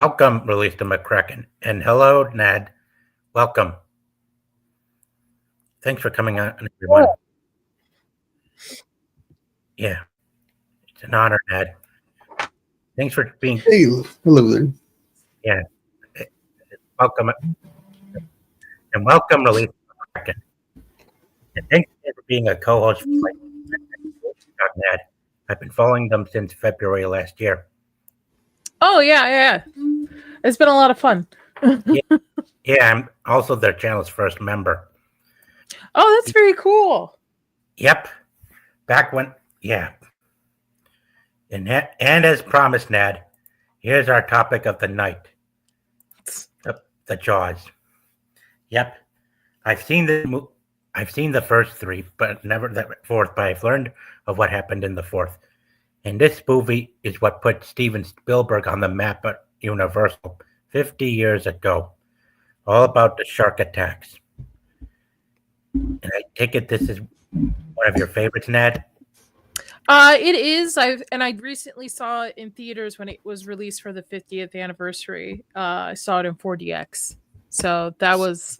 Welcome, Release to McCracken. And hello, Nad. Welcome. Thanks for coming on, everyone. Yeah, it's an honor, Nad. Thanks for being. Hey, hello there. Yeah, welcome and welcome, Release to McCracken. And thanks for being a co-host for Nad. I've been following them since February last year. Oh yeah. It's been a lot of fun. Yeah, I'm also their channel's first member. Oh, that's very cool. Yep. Back when, yeah. And as promised, Nad, here's our topic of the night: the Jaws. Yep. I've seen the first three, but never the fourth. But I've learned of what happened in the fourth. And this movie is what put Steven Spielberg on the map at Universal 50 years ago. All about the shark attacks. And I take it this is one of your favorites, Nad? It is. I recently saw it in theaters when it was released for the 50th anniversary. I saw it in 4DX, so that was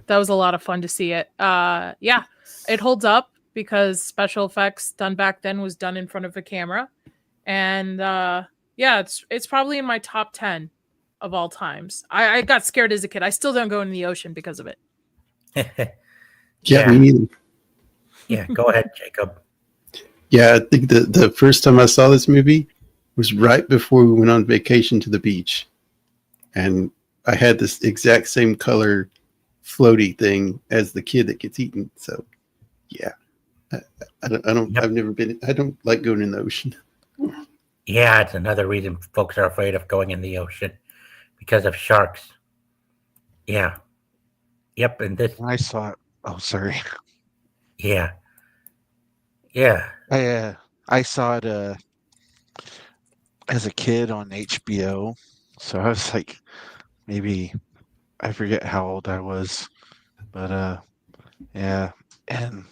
a lot of fun to see it. Yeah, it holds up because special effects done back then was done in front of a camera, and yeah, it's probably in my top 10 of all times. I got scared as a kid. I still don't go in the ocean because of it. Yeah, me neither. Yeah, go ahead, Jacob. Yeah, I think the first time I saw this movie was right before we went on vacation to the beach. And I had this exact same color floaty thing as the kid that gets eaten. So, yeah. I don't like going in the ocean. Yeah, it's another reason folks are afraid of going in the ocean because of sharks. Yeah. Yep, and this... I saw it. Oh, sorry. Yeah. Yeah. I saw it as a kid on HBO. So I was like, maybe, I forget how old I was. But yeah. And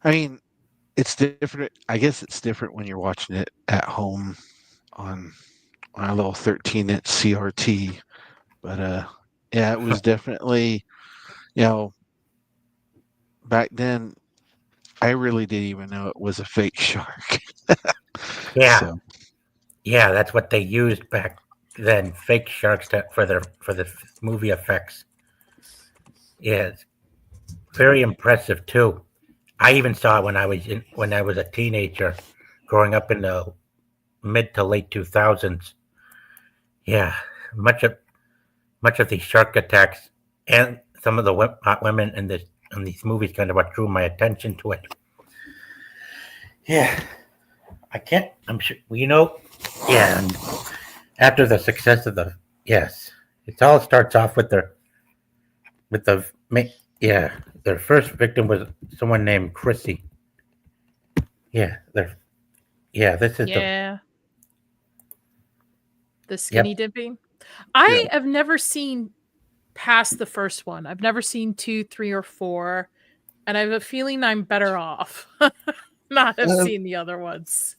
I mean, it's different. I guess it's different when you're watching it at home on a little 13-inch CRT. But yeah, it was definitely, back then, I really didn't even know it was a fake shark. Yeah. So. Yeah, that's what they used back then, fake sharks for the movie effects. Yeah, it's very impressive too. I even saw it when I was a teenager, growing up in the mid to late 2000s. Yeah, much of these shark attacks and some of the hot women in these movies kind of what drew my attention to it. Yeah, I'm sure, yeah, and after the success of it all starts off with their first victim was someone named Chrissy. Yeah, this is the skinny dipping. I have never seen past the first one. I've never seen 2, 3, or 4, and I have a feeling I'm better off not have seen the other ones.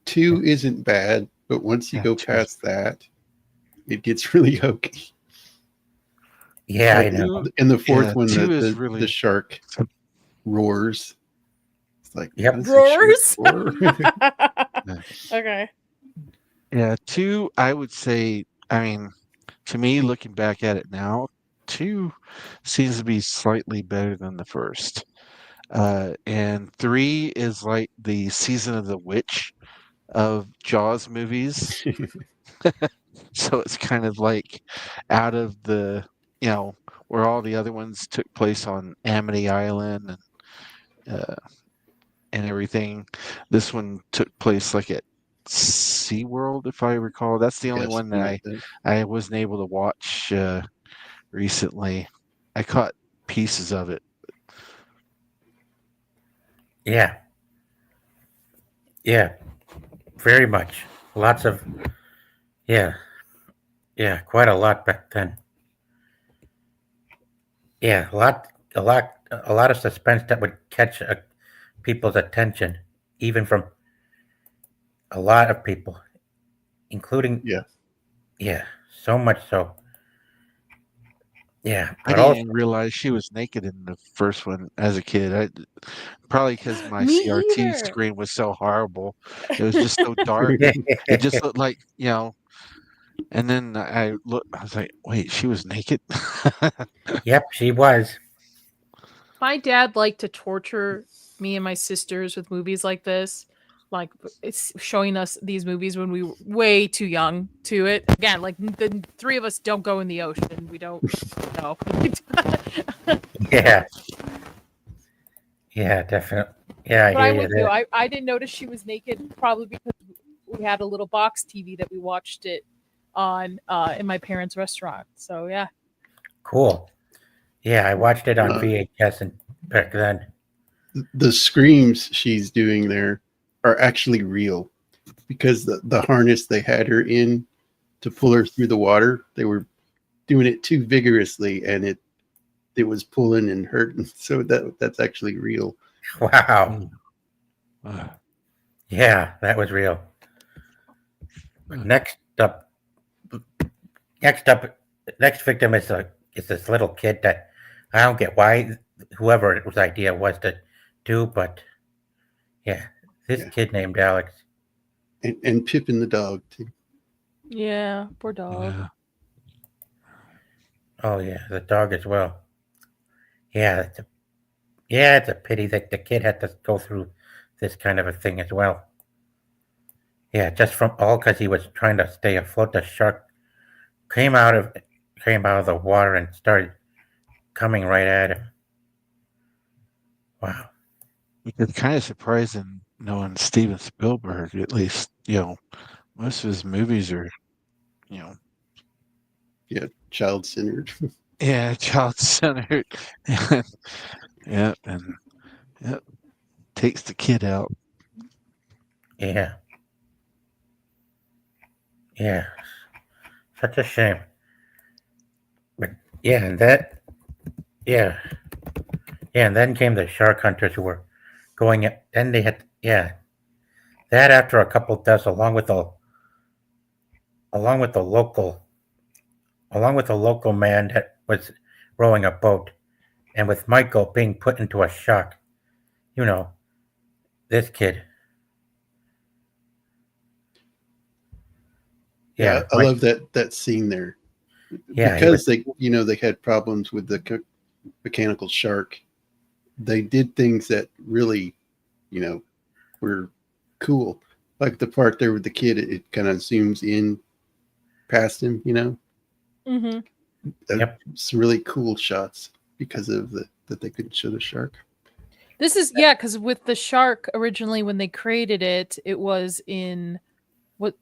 Two isn't bad, but once you go past that, it gets really hokey. Yeah, I know. And the fourth one, the shark roars. It's like, roars. Okay. Yeah, 2, I would say. I mean, to me, looking back at it now, 2 seems to be slightly better than the first. And 3 is like the Season of the Witch of Jaws movies. So it's kind of like out of the, where all the other ones took place on Amity Island and everything. This one took place like at SeaWorld, if I recall. That's the only one that I wasn't able to watch recently. I caught pieces of it. Yeah. Yeah. Very much. Lots of quite a lot back then. Yeah, a lot of suspense that would catch people's attention, even from a lot of people. including Yeah. yeah, so much so. Yeah, I but didn't also even realize she was naked in the first one as a kid. Probably because my Me CRT either. screen was so horrible. It was just so dark. It just looked like, and then I looked, I was like, wait, she was naked? yep, she was. My dad liked to torture me and my sisters with movies like this. Like it's showing us these movies when we were way too young to it. Again, like the three of us don't go in the ocean. We don't know. Yeah, yeah, definitely. Yeah, I But hear I'm you with you. there. I didn't notice she was naked probably because we had a little box TV that we watched it on in my parents' restaurant. So yeah. Cool. Yeah, I watched it on Uh, VHS and back then. the screams she's doing there are actually real because the harness they had her in to pull her through the water, they were doing it too vigorously and it was pulling and hurting. So that's actually real. Wow. Uh, Yeah, that was real. Next up, next up, next victim is this little kid that I don't get why whoever it was idea was to do, but yeah, this Yeah. kid named Alex. And Pippin the dog too. Yeah, poor dog. yeah. Oh yeah, the dog as well. Yeah, it's a pity that the kid had to go through this kind of a thing as well. Yeah, just from all because he was trying to stay afloat. The shark came out of came out of the water and started coming right at him. Wow. It's kind of surprising knowing Steven Spielberg, at least, most of his movies are, you know, Child centered. yeah, child-centered. Yeah, and yeah, takes the kid out. Yeah. Yeah. Such a shame. But yeah, and that yeah. Yeah, and then came the shark hunters who were going then they had that after a couple deaths along with the local along with the local man that was rowing a boat and with Michael being put into a shock. You know, this kid. Yeah, Yeah, I love that scene there yeah, he because was they had problems with the mechanical shark. They did things that really, were cool. Like the part there with the kid, it kind of zooms in past him. Mm-hmm. Yep. Some really cool shots because of that they couldn't show the shark. This is because with the shark originally when they created it, it was in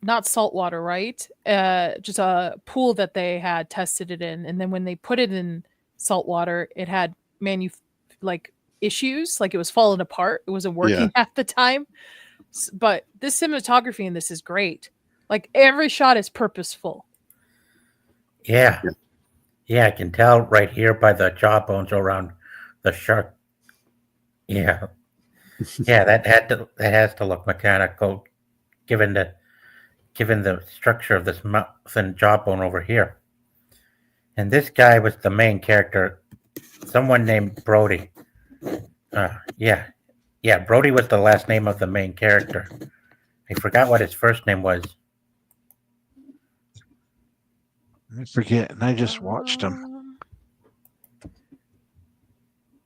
not saltwater, right? Just a pool that they had tested it in, and then when they put it in saltwater, it had issues, like it was falling apart. It wasn't working at the time. But this cinematography in this is great. Like every shot is purposeful. Yeah. Yeah, I can tell right here by the jawbones around the shark. Yeah. Yeah, that has to look mechanical given the structure of this mouth and jawbone over here. And this guy was the main character, someone named Brody. Yeah. Yeah, Brody was the last name of the main character. I forgot what his first name was. I forget, and I just watched him.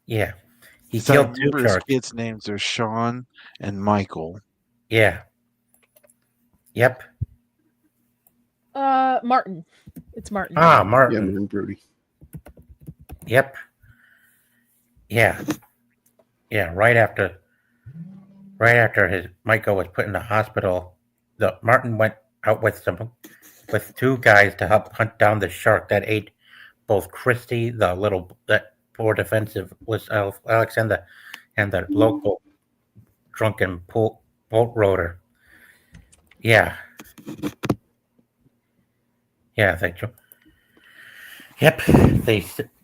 Yeah. He So I killed two remember his sharks. kids' names are Sean and Michael. Yeah. Yep. Martin. It's Martin. Ah, Yeah, Martin. man, Brody. Yep. Yeah. Yeah, right after his Michael was put in the hospital, the Martin went out with two guys to help hunt down the shark that ate both Christy, that poor defensive was Alex, and the local drunken boat roader. Yeah. Yeah, Yep,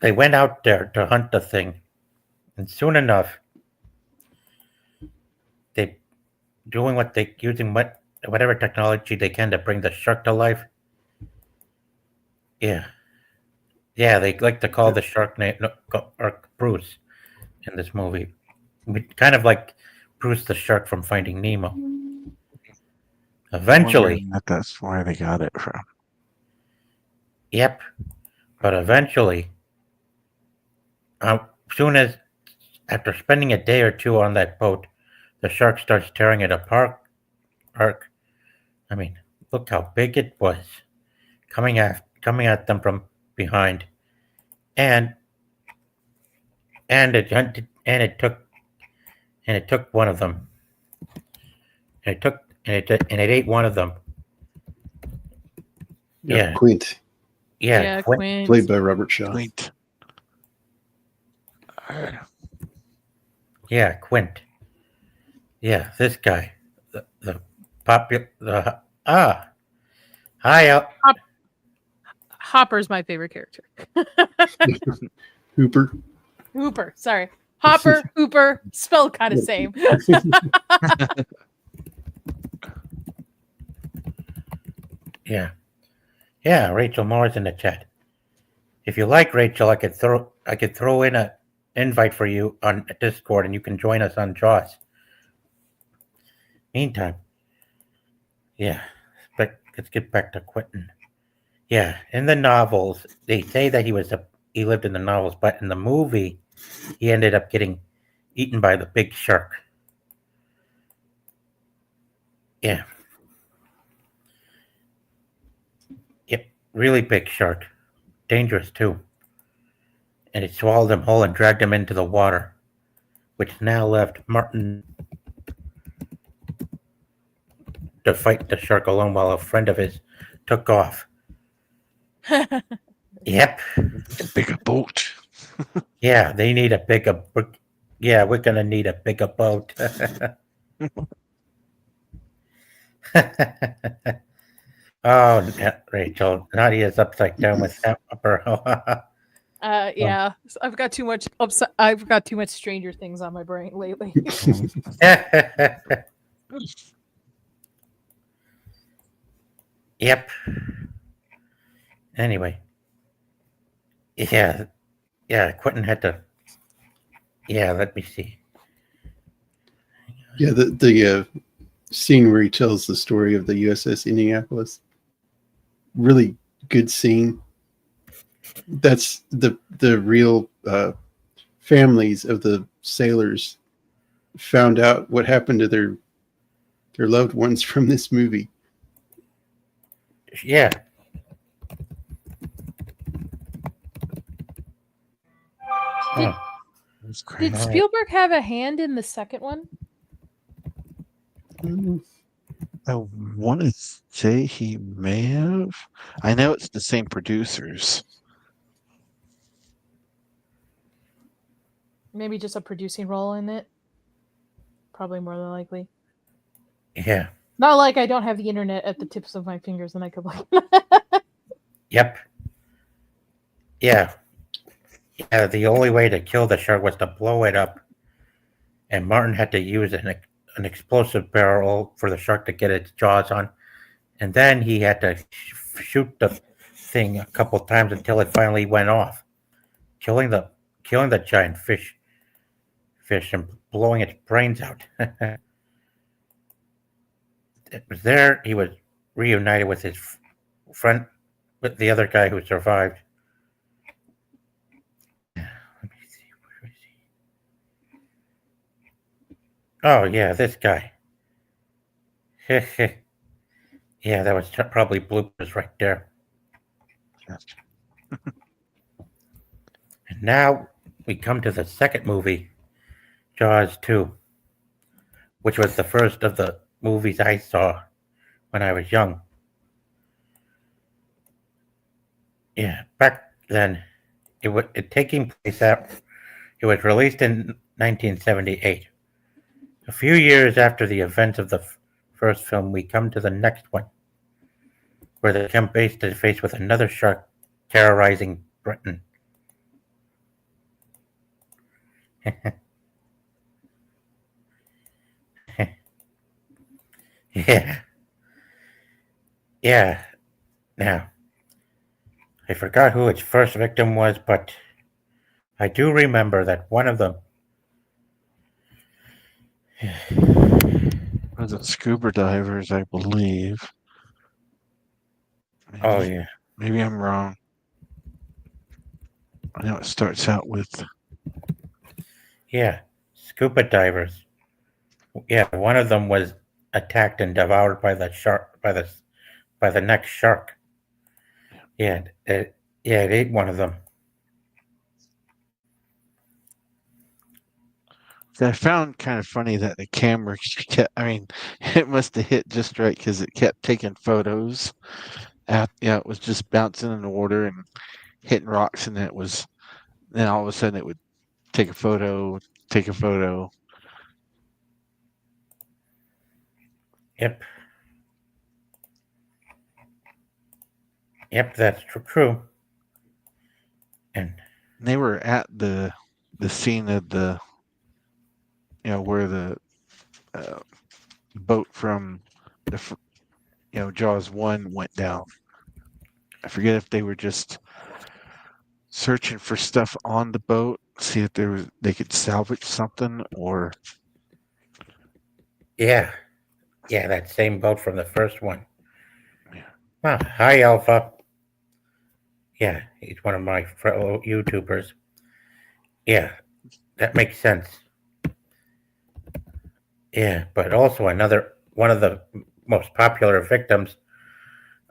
they went out there to hunt the thing, and soon enough, they using whatever technology they can to bring the shark to life. Yeah, yeah, they like to call the shark name or Bruce in this movie. Kind of like Bruce the shark from Finding Nemo. Eventually, Wondering if that's where they got it from. yep, but eventually, soon as after spending a day or two on that boat, the shark starts tearing it apart. I mean, look how big it was, coming at them from behind, and and it took one of them, and it ate one of them. Yeah, Quint, yeah, Quint, Quint. played by Robert Shaw. Quint. yeah, Quint. Yeah, this guy, the popular, the hi, Hopper's my favorite character. Hooper. Hooper, sorry. Hopper, Hooper, spelled kind of same. yeah, yeah. Rachel Moore's in the chat. If you like Rachel, I could throw in a invite for you on Discord, and you can join us on Jaws. Meantime, yeah, but let's get back to Quentin. Yeah, in the novels, they say that he lived in the novels, but in the movie, he ended up getting eaten by the big shark. Yeah. Yep, really big shark. Dangerous too. And it swallowed him whole and dragged him into the water, which now left Martin to fight the shark alone while a friend of his took off. Yep. Bigger boat. Yeah, they need a bigger. Yeah, we're gonna need a bigger boat. Oh, Rachel, Nadia's upside down with Hopper. Yeah, I've got too much. I've got too much Stranger Things on my brain lately. Yep. Anyway, yeah, Quentin had to. Yeah, let me see. Yeah, the scene where he tells the story of the USS Indianapolis. Really good scene. That's the real families of the sailors found out what happened to their loved ones from this movie. Yeah. Did- Oh, That's Did crazy. Spielberg have a hand in the second one? I want to say he may have. I know it's the same producers. Maybe just a producing role in it. Probably more than likely. yeah. Not like I don't have the internet at the tips of my fingers and I could like. Yep. Yeah. Yeah, the only way to kill the shark was to blow it up. And Martin had to use an explosive barrel for the shark to get its jaws on. And then he had to shoot the thing a couple times until it finally went off, killing the giant fish and blowing its brains out. It was there he was reunited with his friend, with the other guy who survived. Let me see, where is he? Oh yeah, this guy. Yeah, that was probably bloopers right there. And now we come to the second movie, Jaws 2, which was the first of the movies I saw when I was young. Yeah, back then, it was released in 1978. A few years after the events of the first film, we come to the next one, where they come face to face with another shark terrorizing Britain. Yeah. Yeah. Now, I forgot who its first victim was, but I do remember that one of them. Was it scuba divers, I believe. Maybe, Oh, yeah. maybe I'm wrong. I know it starts out with Yeah. Scuba divers. Yeah, one of them was attacked and devoured by the shark, by the next shark. Yeah, it ate one of them. I found kind of funny that the camera kept, I mean, it must have hit just right because it kept taking photos. It was just bouncing in the water and hitting rocks, and then all of a sudden it would take a photo, take a photo. Yep. Yep, that's true. And They were at the scene of the, where the boat from the, Jaws 1 went down. I forget if they were just searching for stuff on the boat, see if they could salvage something, or yeah, that same boat from the first one. Yeah. Wow. Hi, Alpha. Yeah, he's one of my fellow YouTubers. Yeah, that makes sense. Yeah, but also another one of the most popular victims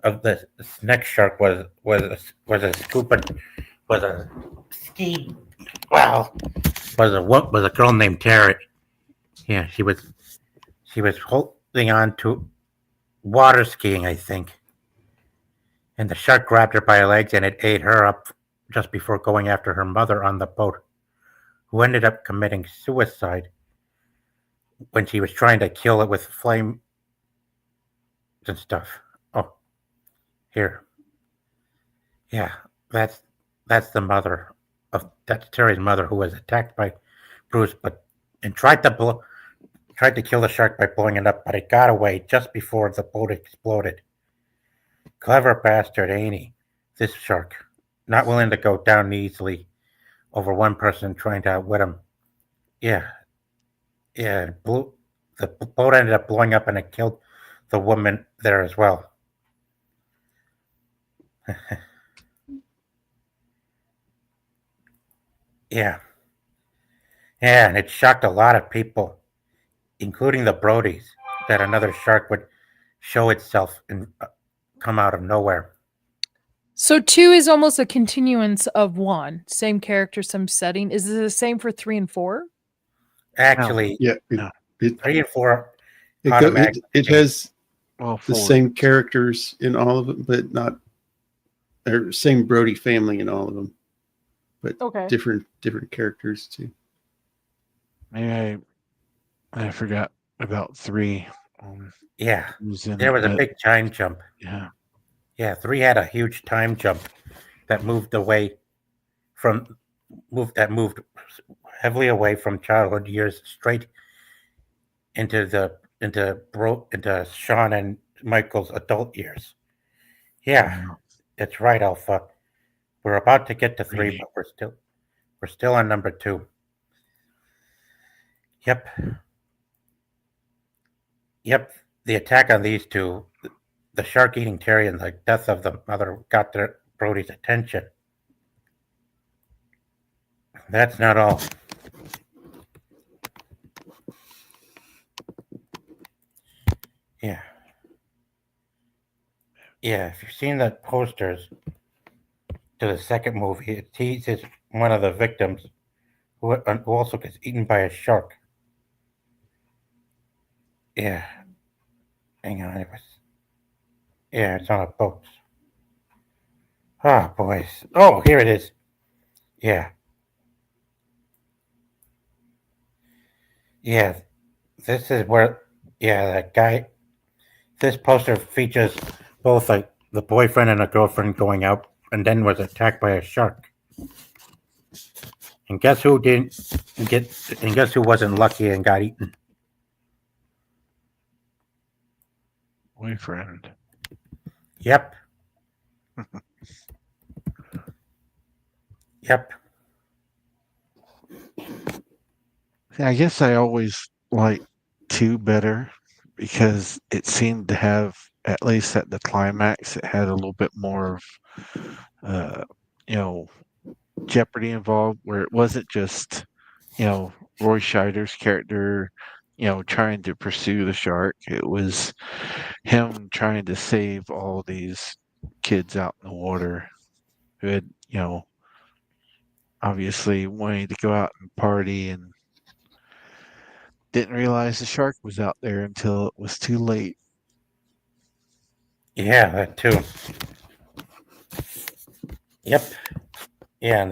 of the next shark was a scuba was a ski well was a girl named Terry. Yeah, she was holding on to water skiing, I think, and the shark grabbed her by her legs and it ate her up just before going after her mother on the boat, who ended up committing suicide when she was trying to kill it with flame and stuff. Oh, here. Yeah, that's the mother that's Terry's mother who was attacked by Bruce, and tried to kill the shark by blowing it up, but it got away just before the boat exploded. Clever bastard, ain't he? This shark, not willing to go down easily over one person trying to outwit him. Yeah, the boat ended up blowing up and it killed the woman there as well. Yeah. Yeah, and it shocked a lot of people, including the Brodies, that another shark would show itself and come out of nowhere. So 2 is almost a continuance of 1. Same character, some setting. Is it the same for 3 and 4? Actually, Yeah, No. 3 and 4 it automatically. has well, the 4. same characters in all of them, but not or same Brody family in all of them, but Okay. different characters too. Maybe I forgot about 3. Yeah, Who's in there it, was a but big time jump. yeah. Yeah, 3 had a huge time jump that moved heavily away from childhood years straight into Sean and Michael's adult years. Yeah, that's right, Alpha. We're about to get to 3, Really? but we're still on number 2. Yep. The attack on these two, the shark eating Terry and the death of the mother, got Brody's attention. That's not all. Yeah. Yeah, if you've seen the posters to the second movie, it teases one of the victims who also gets eaten by a shark. Yeah. Hang on, it's on a boat. Oh, boys. Oh, here it is. Yeah. Yeah. This is where, that guy. This poster features both the boyfriend and a girlfriend going out and then was attacked by a shark. And guess who guess who wasn't lucky and got eaten? Boyfriend. Yep. Yep. I guess I always liked 2 better because it seemed to have, at least at the climax, it had a little bit more of, uh, you know, jeopardy involved, where it wasn't just, Roy Scheider's character, trying to pursue the shark. It was him trying to save all these kids out in the water who had, obviously wanting to go out and party and didn't realize the shark was out there until it was too late. Yeah, that too. Yep. Yeah,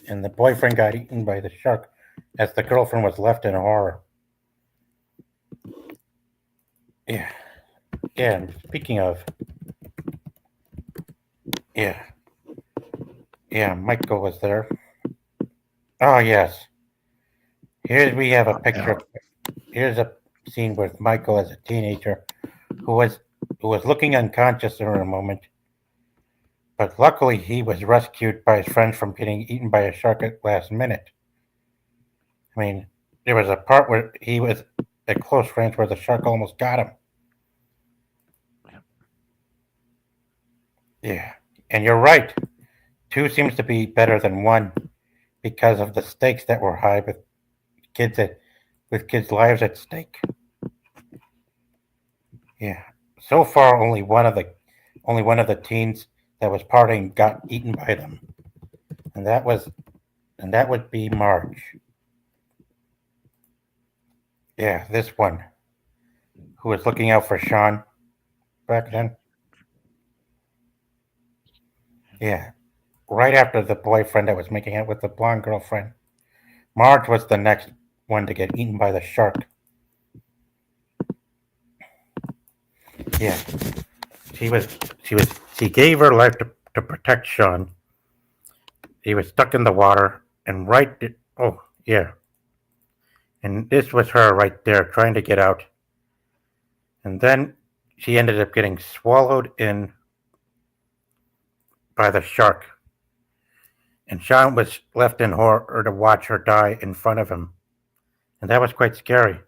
and the boyfriend got eaten by the shark as the girlfriend was left in horror. Yeah. Yeah, and speaking of, yeah. Yeah, Michael was there. Oh, yes. Here we have a picture. Here's a scene with Michael as a teenager who was looking unconscious for a moment. But luckily, he was rescued by his friends from getting eaten by a shark at last minute. I mean, there was a part where he was at close range where the shark almost got him. Yeah, and you're right. 2 seems to be better than 1 because of the stakes that were high with kids' lives at stake. Yeah. So far, only one of the teens that was partying got eaten by them, and that would be Marge. Yeah, this one, who was looking out for Sean back then. Yeah, right after the boyfriend that was making out with the blonde girlfriend. Marge was the next one to get eaten by the shark. Yeah, she gave her life to protect Sean. He was stuck in the water, and oh yeah, and this was her right there trying to get out, and then she ended up getting swallowed in by the shark, and Sean was left in horror to watch her die in front of him, and that was quite scary.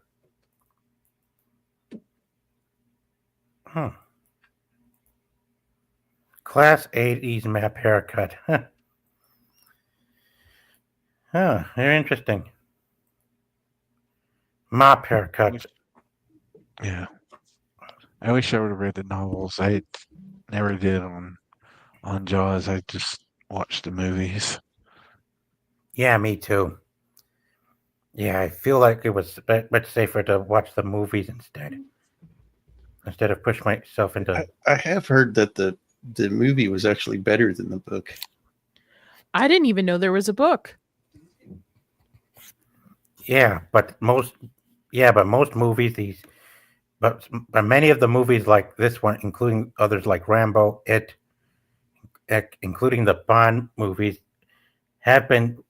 Class 80s map haircut. Very interesting. Mop haircut. Yeah. I wish I would have read the novels. I never did on Jaws. I just watched the movies. Yeah, me too. Yeah, I feel like it was much safer to watch the movies instead of push myself into. I have heard that the movie was actually better than the book. I didn't even know there was a book. Yeah, but most movies but many of the movies like this one, including others like Rambo, including the Bond movies, have been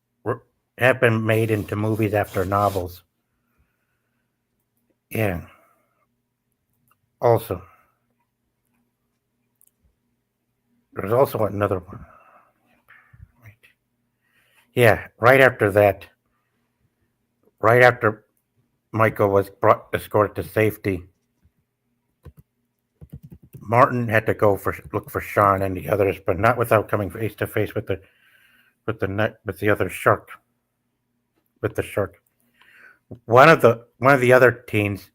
made into movies after novels. Yeah. Also, there's also another one. Yeah, right after Michael was escorted to safety, Martin had to look for Sean and the others, but not without coming face to face with the shark. One of the other teens,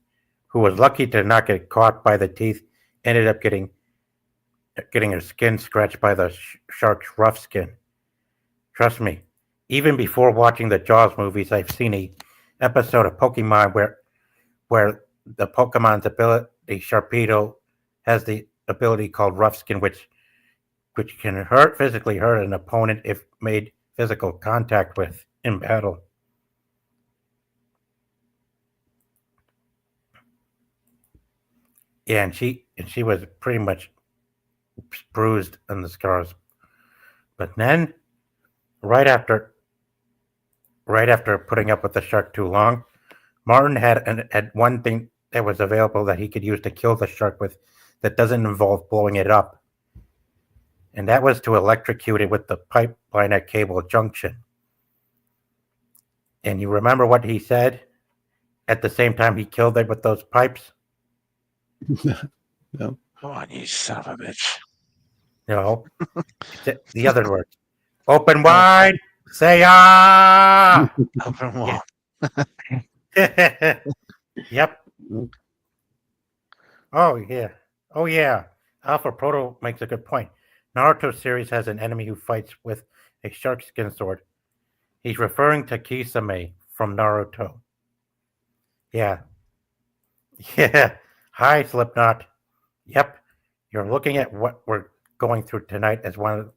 who was lucky to not get caught by the teeth, ended up getting her skin scratched by the shark's rough skin. Trust me, even before watching the Jaws movies, I've seen an episode of Pokemon where the Pokemon's ability, Sharpedo, has the ability called Rough Skin, which can physically hurt an opponent if made physical contact with in battle. Yeah, and she was pretty much bruised on the scars. But then, right after putting up with the shark too long, Martin had one thing that was available that he could use to kill the shark with that doesn't involve blowing it up. and that was to electrocute it with the pipeline at Cable Junction. And you remember what he said at the same time he killed it with those pipes? No. Come on, you son of a bitch. No. The other words. Open wide. Say ah. Open wall. Yep. Oh yeah. Oh yeah. Alpha Proto makes a good point. Naruto series has an enemy who fights with a shark skin sword. He's referring to Kisame from Naruto. Yeah. Yeah. Hi, Slipknot. Yep. You're looking at what we're going through tonight as one of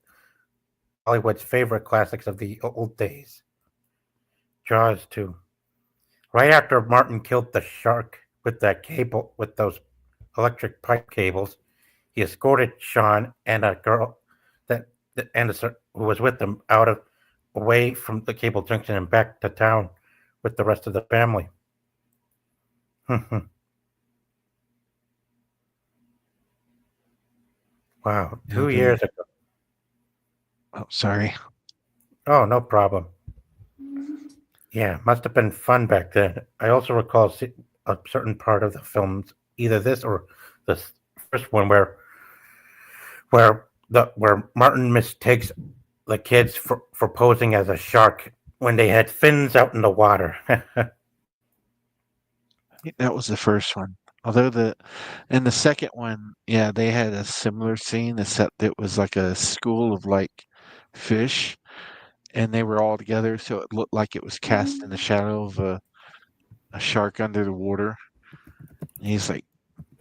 Hollywood's favorite classics of the old days. Jaws 2. Right after Martin killed the shark with that cable, with those electric pipe cables, he escorted Sean and a girl who was with them away from the Cable Junction and back to town with the rest of the family. Wow, 2 Okay. years ago. Oh, sorry. Oh, no problem. Yeah, must have been fun back then. I also recall a certain part of the films, either this or the first one, where Martin mistakes the kids for posing as a shark when they had fins out in the water. That was the first one. Although in the second one, yeah, they had a similar scene, except it was like a school of like fish, and they were all together, so it looked like it was cast in the shadow of a shark under the water. And he's like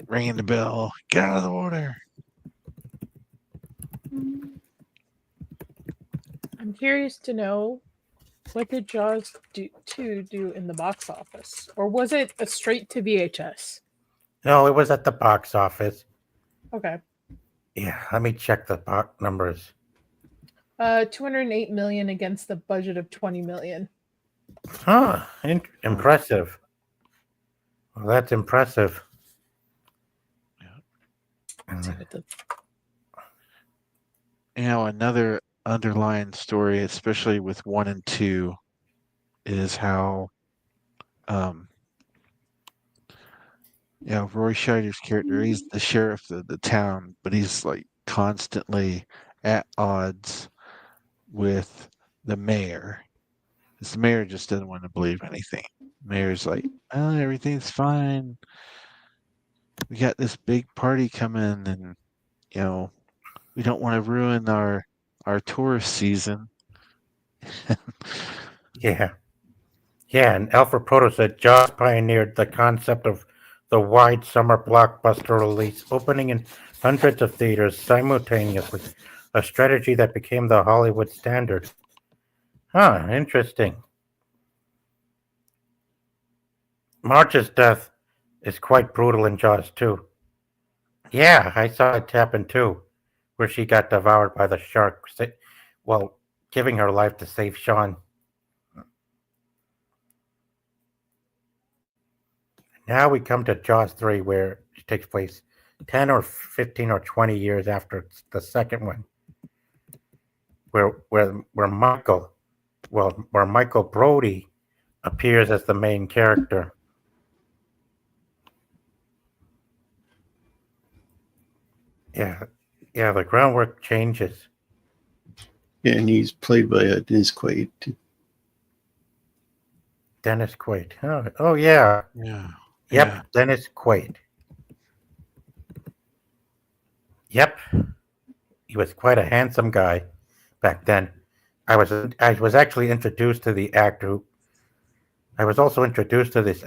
ringing the bell, get out of the water. I'm curious to know, what did Jaws 2 do in the box office? Or was it a straight to VHS? No, it was at the box office. Okay. Yeah, let me check the box numbers. 208 million against the budget of 20 million. Huh, impressive. Well, that's impressive. Let's see what the- Another underlying story, especially with 1 and 2, is how Roy Scheider's character, he's the sheriff of the town, but he's like constantly at odds with the mayor. Because the mayor just doesn't want to believe anything. The mayor's like, oh, everything's fine. We got this big party coming, and we don't want to ruin our tourist season. Yeah, and Alfred Proto said Jaws pioneered the concept of the wide summer blockbuster release, opening in hundreds of theaters simultaneously, a strategy that became the Hollywood standard. Huh, interesting. Marge's death is quite brutal in Jaws 2. Yeah, I saw it happen too, where she got devoured by the shark while giving her life to save Sean. Now we come to Jaws 3, where it takes place 10 or 15 or 20 years after the second one, where Michael Brody appears as the main character. Yeah, the groundwork changes. Yeah, and he's played by Dennis Quaid. Dennis Quaid. Oh yeah. Yeah. Yep, Yeah. Dennis Quaid. Yep. He was quite a handsome guy back then. I was actually introduced to the actor. I was also introduced to this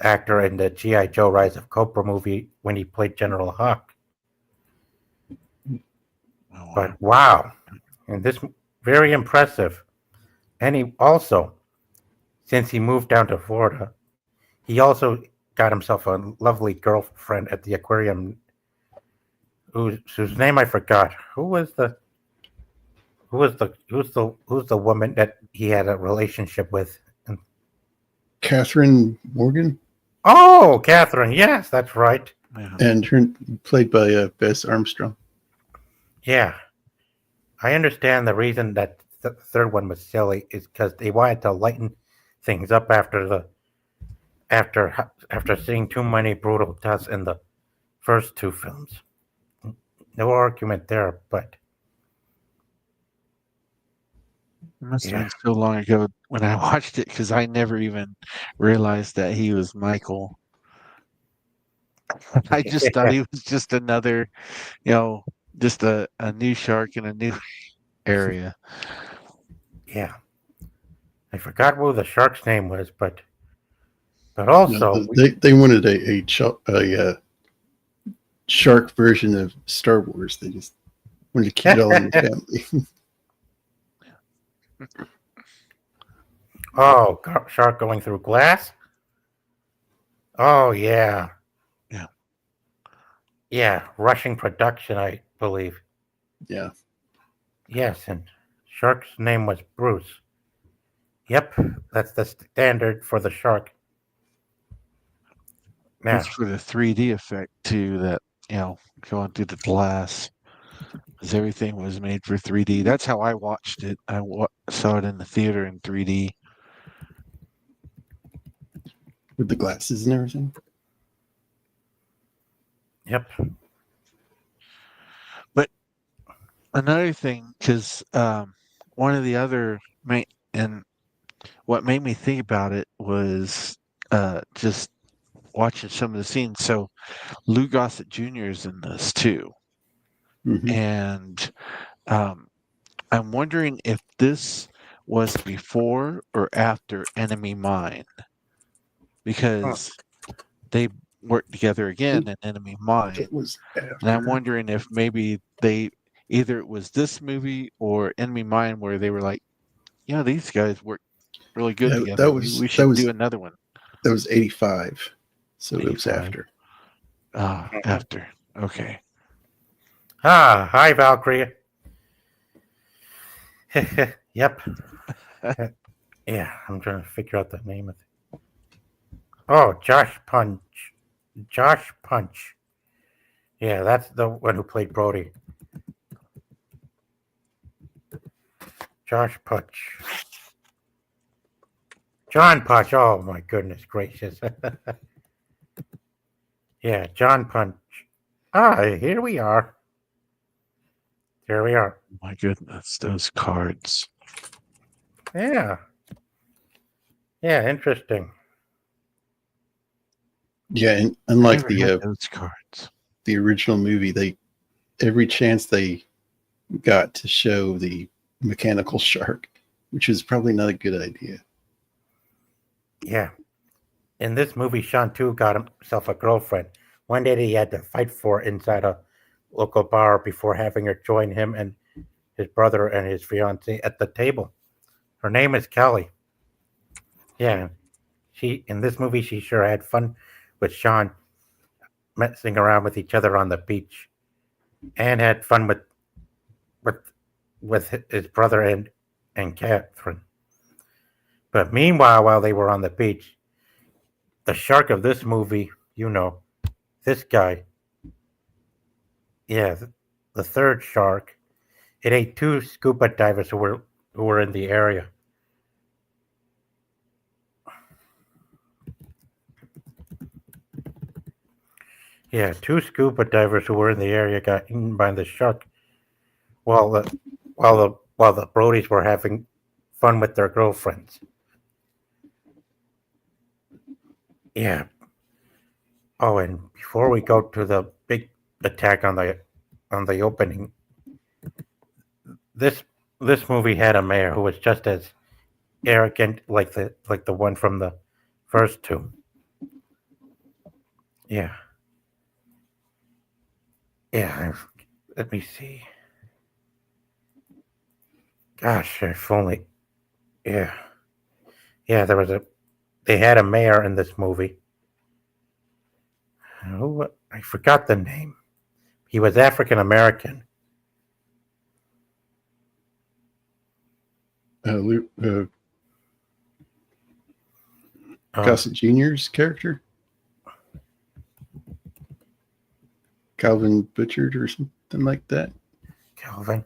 actor in the G.I. Joe Rise of Cobra movie when he played General Hawk. Oh, But wow, and this very impressive. And he also, since he moved down to Florida, he also got himself a lovely girlfriend at the aquarium, whose name I forgot. Who's the woman that he had a relationship with? Catherine Morgan, Oh, Catherine. Yes, that's right. yeah. and her played by Bess Armstrong. Yeah, I understand the reason that the third one was silly is because they wanted to lighten things up after seeing too many brutal deaths in the first two films. No argument there, but It must have yeah, been so long ago when I watched it because I never even realized that he was Michael. I just thought he was just another, you know, just a new shark in a new area. yeah. I forgot what the shark's name was, but No, also they wanted a shark version of Star Wars. They just wanted to keep it all in the family. oh, shark going through glass. Oh yeah, Yeah. yeah. Rushing production, I believe. Yeah. Yes, and shark's name was Bruce. Yep, that's the standard for the shark. That's Now, for the 3D effect too, that, you know, going through the glass. Because everything was made for 3D. That's how I watched it. Saw it in the theater in 3D. With the glasses and everything. yep. But another thing, because one of the other main, and what made me think about it was just watching some of the scenes. So Lou Gossett Jr. is in this too, Hmm. and um, I'm wondering if this was before or after Enemy Mine, Huh. because they worked together again in Enemy Mine, It was and I'm after. wondering if maybe they either it was this movie or Enemy Mine where they were like, yeah, these guys work really good Yeah, together. We should do another one. that was 85. So it was 85. after. After. Okay. Ah, hi, Valkyrie. yep. Yeah, I'm trying to figure out the name of it. Oh, Josh Punch. Josh Punch. Yeah, that's the one who played Brody. Josh Punch. John Punch. Oh my goodness gracious. yeah, John Punch. Ah, here we are. Here we are. My goodness, those cards. Yeah. Yeah, interesting. Yeah, and I unlike never had those cards. the original movie, they every chance they got to show the mechanical shark, which is probably not a good idea. Yeah. In this movie, Sean too got himself a girlfriend. One day he had to fight for inside a local bar before having her join him and his brother and his fiancee at the table. Her name is Kelly. Yeah. She in this movie she sure had fun with Sean messing around with each other on the beach and had fun with with his brother and Catherine. But meanwhile, while they were on the beach, the shark of this movie, this guy, yeah, the third shark, it ate two scuba divers who were in the area. Yeah, two scuba divers who were in the area got eaten by the shark while the Brodies were having fun with their girlfriends. Yeah. Oh, and before we go to the big attack on the opening, this this movie had a mayor who was just as arrogant like the one from the first two. Yeah. Yeah. Let me see. Gosh, if only. Yeah. Yeah, they had a mayor in this movie. Who I forgot the name. He was African American. Gossett Jr.'s character, Calvin Butchard or something like that. Calvin.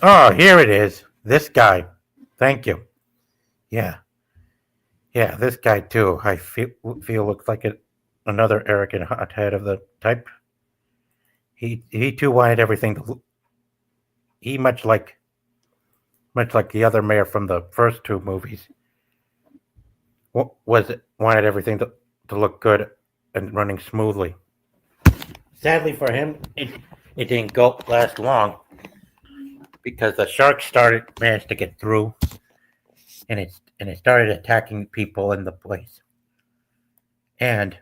Oh, here it is. This guy. Thank you. Yeah. Yeah, this guy too. I feel looks like another arrogant hothead of the type. He too wanted everything to. He much like the other mayor from the first two movies. Wanted everything to look good and running smoothly. Sadly for him, it didn't last long because the shark managed to get through, and it started attacking people in the place. And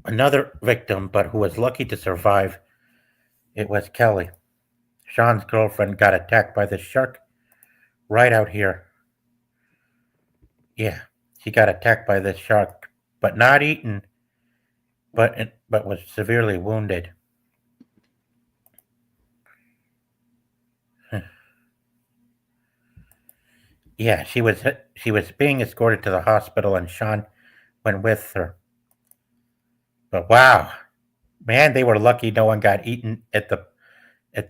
another victim, but who was lucky to survive, it was Kelly. Sean's girlfriend got attacked by the shark right out here. Yeah, she got attacked by this shark, but not eaten, but was severely wounded. Yeah, she was being escorted to the hospital, and Sean went with her. But wow, man, they were lucky no one got eaten at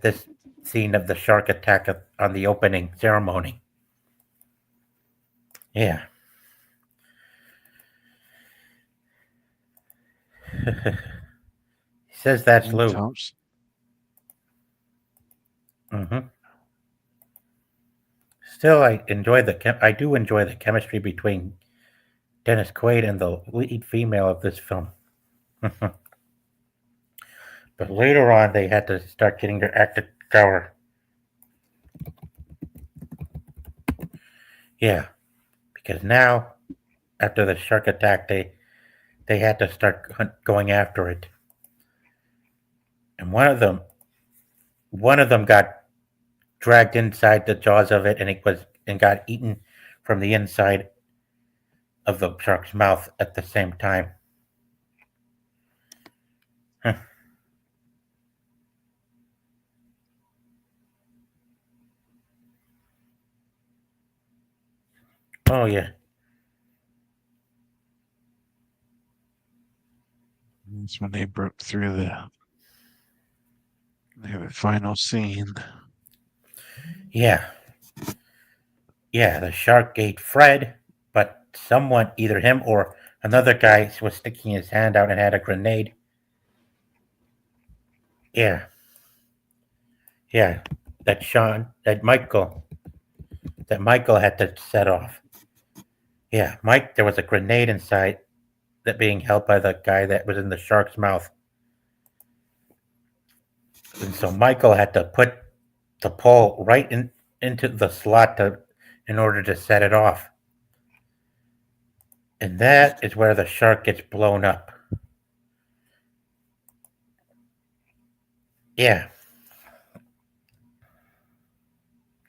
this scene of the shark attack on the opening ceremony. Yeah. He says that's Lou. Thompson. Mm-hmm. Still, I do enjoy the chemistry between Dennis Quaid and the lead female of this film. But later on, they had to start getting their act together. Yeah, because now, after the shark attack, they had to start going after it, and one of them got dragged inside the jaws of it, and got eaten from the inside of the shark's mouth at the same time. Huh. Oh yeah. That's when they broke through the final scene. Yeah. Yeah, the shark ate Fred, but someone, either him or another guy, was sticking his hand out and had a grenade. Yeah. Yeah. That Michael had to set off. Yeah, there was a grenade inside that being held by the guy that was in the shark's mouth. And so Michael had to put the pole right into the slot in order to set it off. And that is where the shark gets blown up. Yeah.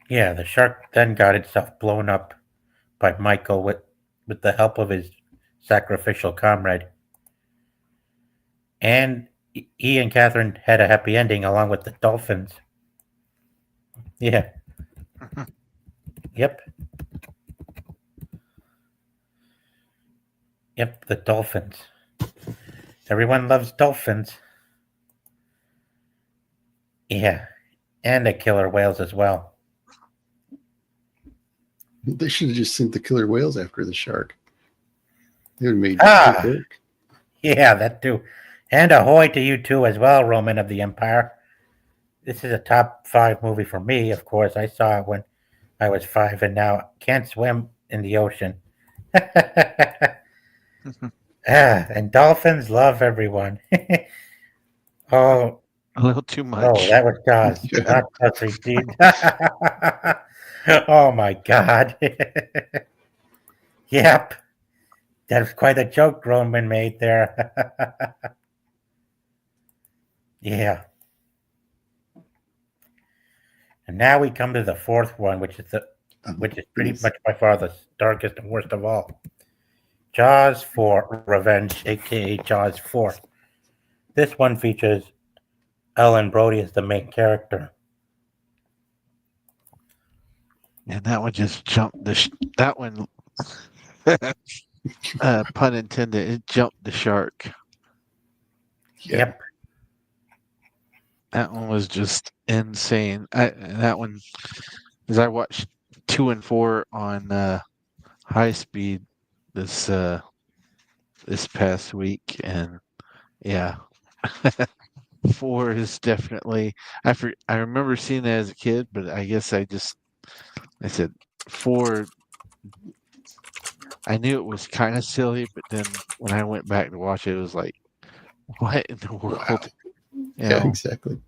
Yeah, the shark then got itself blown up by Michael with the help of his sacrificial comrade. And he and Catherine had a happy ending along with the dolphins. Yeah. Yep. Yep, the dolphins. Everyone loves dolphins. Yeah. And the killer whales as well. They should have just sent the killer whales after the shark. They would have made Ah. it work. Yeah, that too. And ahoy to you too as well, Roman of the Empire. This is a top 5 movie for me, of course. I saw it when I was 5 and now can't swim in the ocean. And dolphins love everyone. Oh, A little too much. oh, that was Jaws. Yeah. Not Pussy, dude. Oh my God. Yep. That was quite a joke Roman made there. Yeah. And now we come to the fourth one, which is pretty much by far the darkest and worst of all. Jaws 4 Revenge, aka Jaws 4. This one features Ellen Brody as the main character. And that one just jumped that one, pun intended, it jumped the shark. Yeah. Yep. That one was just insane. That one, because I watched 2 and 4 on high speed this this past week, and yeah, 4 is definitely. I remember seeing that as a kid, but I guess I said 4. I knew it was kind of silly, but then when I went back to watch it, it was like, what in the world? Wow. You Yeah, know? exactly.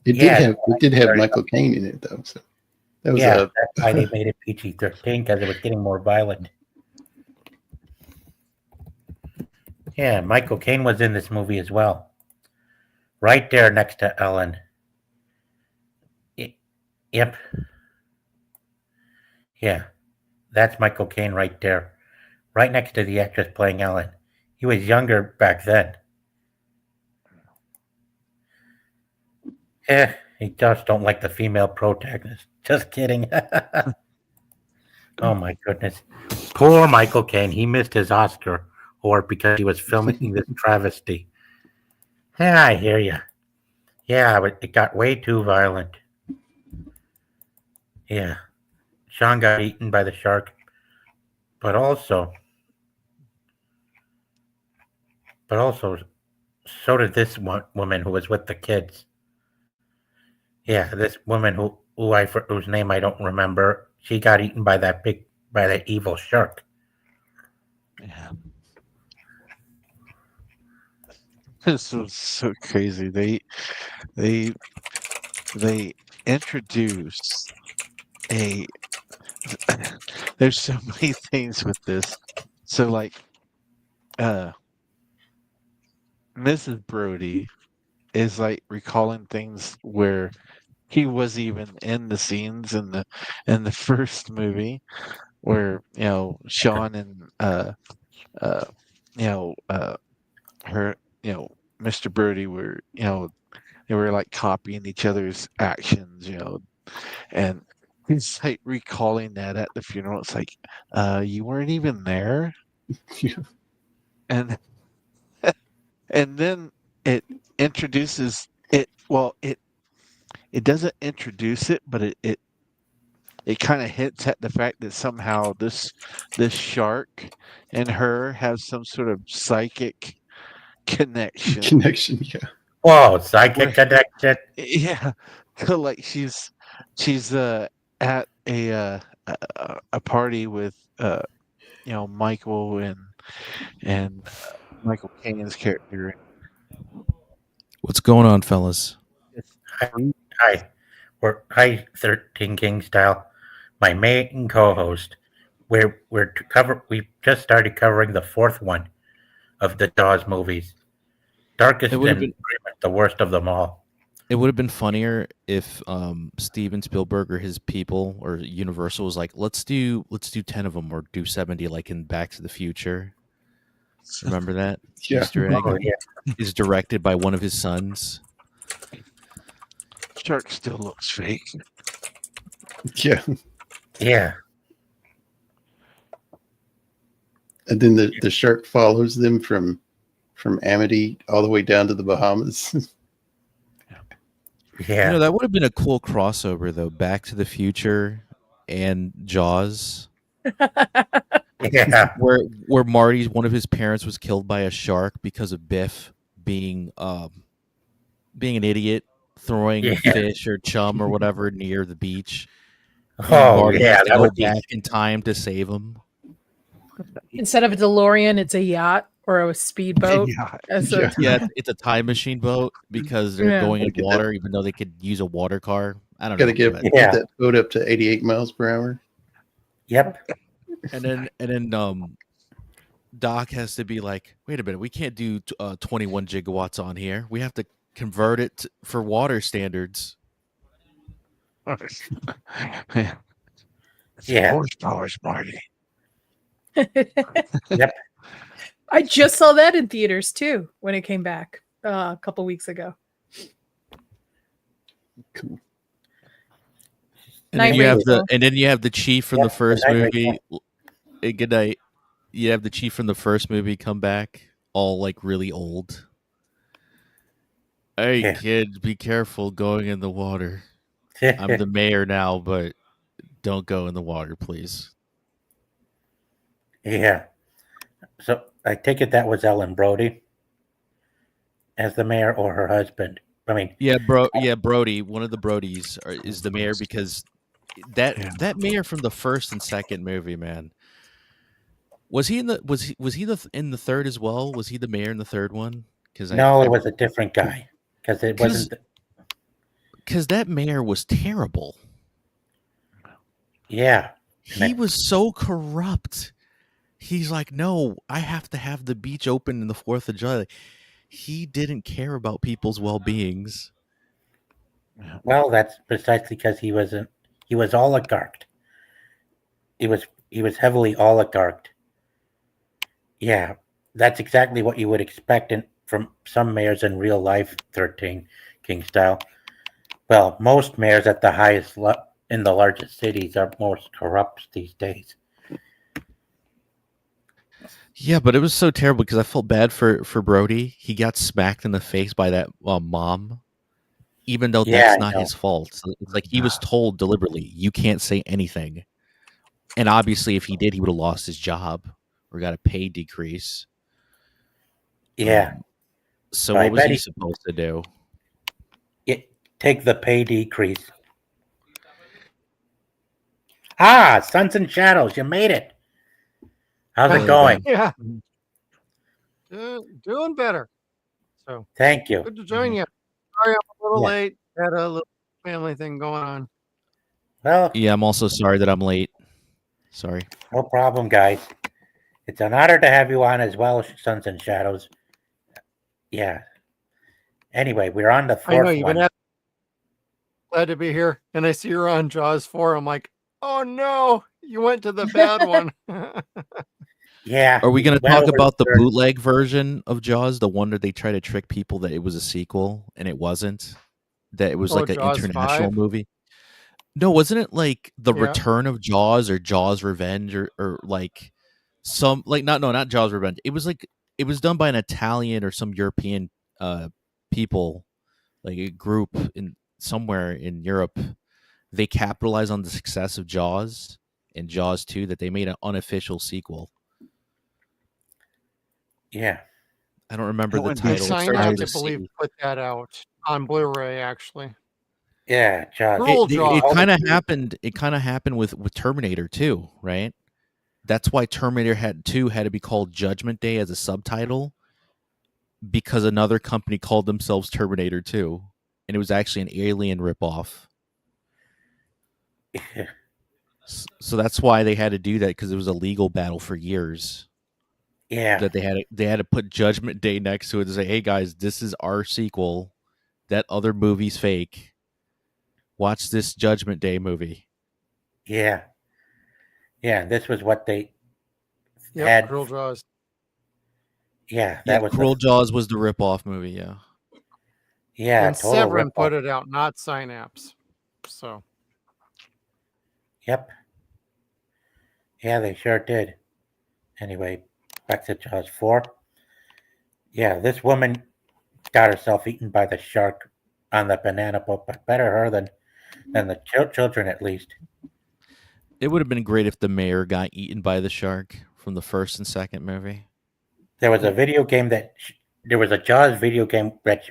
It Yeah, did have Michael Caine in it though, so that was yeah, that's why they made it PG-13 because it was getting more violent. Yeah, Michael Caine was in this movie as well, right there next to Ellen. Yep. Yeah, that's Michael Caine right there, right next to the actress playing Ellen. He was younger back then. He just don't like the female protagonist. Just kidding. Oh my goodness. Poor Michael Caine. He missed his Oscar or because he was filming this travesty. Yeah, I hear you. Yeah, but it got way too violent. Yeah. Sean got eaten by the shark. But also, so did this woman who was with the kids. Yeah, this woman whose name I don't remember. She got eaten by that evil shark. Yeah. This was so crazy. They introduced a. There's so many things with this. So like, Mrs. Brody is like recalling things where he was even in the scenes in the first movie where Sean and her Mr. Brody were they were like copying each other's actions, and he's like recalling that at the funeral. It's like, you weren't even there, and and then it introduces it. Well, it doesn't introduce it, but it kind of hints at the fact that somehow this shark and her have some sort of psychic connection. Yeah. Whoa, psychic connection. Yeah, like she's at a party with Michael and Michael Caine's character. What's going on, fellas? Hi, 13 King Style, my main co-host. We just started covering the fourth one of the Jaws movies. Darkest and pretty much the worst of them all. It would have been funnier if Steven Spielberg or his people or Universal was like, let's do 10 of them or do 70 like in Back to the Future. Remember that? Yeah. Easter egg Oh, yeah. is directed by one of his sons. Shark still looks fake. Yeah. Yeah. And then the shark follows them from Amity all the way down to the Bahamas. Yeah. You know, that would have been a cool crossover though, Back to the Future and Jaws. Yeah. Where Marty's one of his parents was killed by a shark because of Biff being an idiot, throwing fish or chum or whatever near the beach. Oh, Marty yeah. has to That go would be. back in time to save him. Instead of a DeLorean, it's a yacht or a speedboat. Yeah. Yeah, it's a time machine boat because they're Yeah. going in Look at water, even though they could use a water car. I don't Got to know. get but- that boat up to 88 miles per hour. Yep. And then Doc has to be like, wait a minute, we can't do 21 gigawatts on here. We have to convert it for water standards. Yeah. Yeah. Horsepower, Marty. Yep. I just saw that in theaters too when it came back a couple weeks ago. Cool. And then, Night you have Rachel. you have the chief from the Yep, first Night movie. Good night. You have the chief from the first movie come back, all like really old. Hey, Yeah. kids, be careful going in the water. I'm the mayor now, but don't go in the water, please. Yeah. So I take it that was Ellen Brody as the mayor or her husband. I mean, Yeah, Brody, one of the Brodies is the mayor because Yeah. that mayor from the first and second movie, man. Was he in the was he in the third as well? Was he the mayor in the third one? Because no, it was a different guy because it because wasn't. that mayor was terrible. Yeah. He was so corrupt. He's like, no, I have to have the beach open in the 4th of July. He didn't care about people's well beings. Well, that's precisely because he wasn't. He was oligarched. He was heavily oligarched. Yeah, that's exactly what you would expect from some mayors in real life. 13 King style. Well, most mayors at the highest in the largest cities are most corrupt these days. Yeah, but it was so terrible because I felt bad for Brody. He got smacked in the face by that mom, even though Yeah, that's I not know. his fault. So it's like he was told deliberately, "You can't say anything." And obviously, if he did, he would have lost his job or got a pay decrease. Yeah, So but I what was bet he supposed to do? take the pay decrease. Ah, Sons and Shadows, you made it. How's Hello it going? again. Yeah, doing better. So Thank you. good to join you. Sorry, I'm a little Yeah. late. Had a little family thing going on. Well, Yeah, I'm also sorry that I'm late. Sorry. no problem, guys. It's an honor to have you on as well, Sons and Shadows. Yeah. Anyway, we're on the I know fourth you've one. been glad to be here, and I see you're on Jaws 4. I'm like, oh no, you went to the bad one. Yeah. Are we going to went talk over about the third. bootleg version of Jaws, the one that they try to trick people that it was a sequel and it wasn't? That it was Oh, like an Jaws international 5? movie? No, wasn't it like The Yeah. Return of Jaws or Jaws Revenge or like some like not Jaws Revenge. It was like it was done by an Italian or some European people, like a group in somewhere in Europe. They capitalized on the success of Jaws and Jaws 2 that they made an unofficial sequel. Yeah. I don't remember That the would be title. It started Synapse, with I a believe, C. put that out on Blu-ray, actually. Yeah, Jaws. Roll It Jaws. kind of happened. It kind of happened with Terminator 2, right? That's why Terminator 2 had to be called Judgment Day as a subtitle because another company called themselves Terminator 2, and it was actually an Alien ripoff. So that's why they had to do that because it was a legal battle for years. Yeah. That they had to put Judgment Day next to it and say, "Hey guys, this is our sequel. That other movie's fake. Watch this Judgment Day movie." Yeah. Yeah. This was what they Yep, had. Cruel Jaws. Yeah, Yeah, that was Cruel Jaws was the ripoff movie. Yeah. yeah, And total Severin ripoff. put it out, not Synapse. So Yep. Yeah, they sure did. Anyway, back to Jaws 4. Yeah, this woman got herself eaten by the shark on the banana boat, but better her than the children at least. It would have been great if the mayor got eaten by the shark from the first and second movie. There was a video game there was a Jaws video game that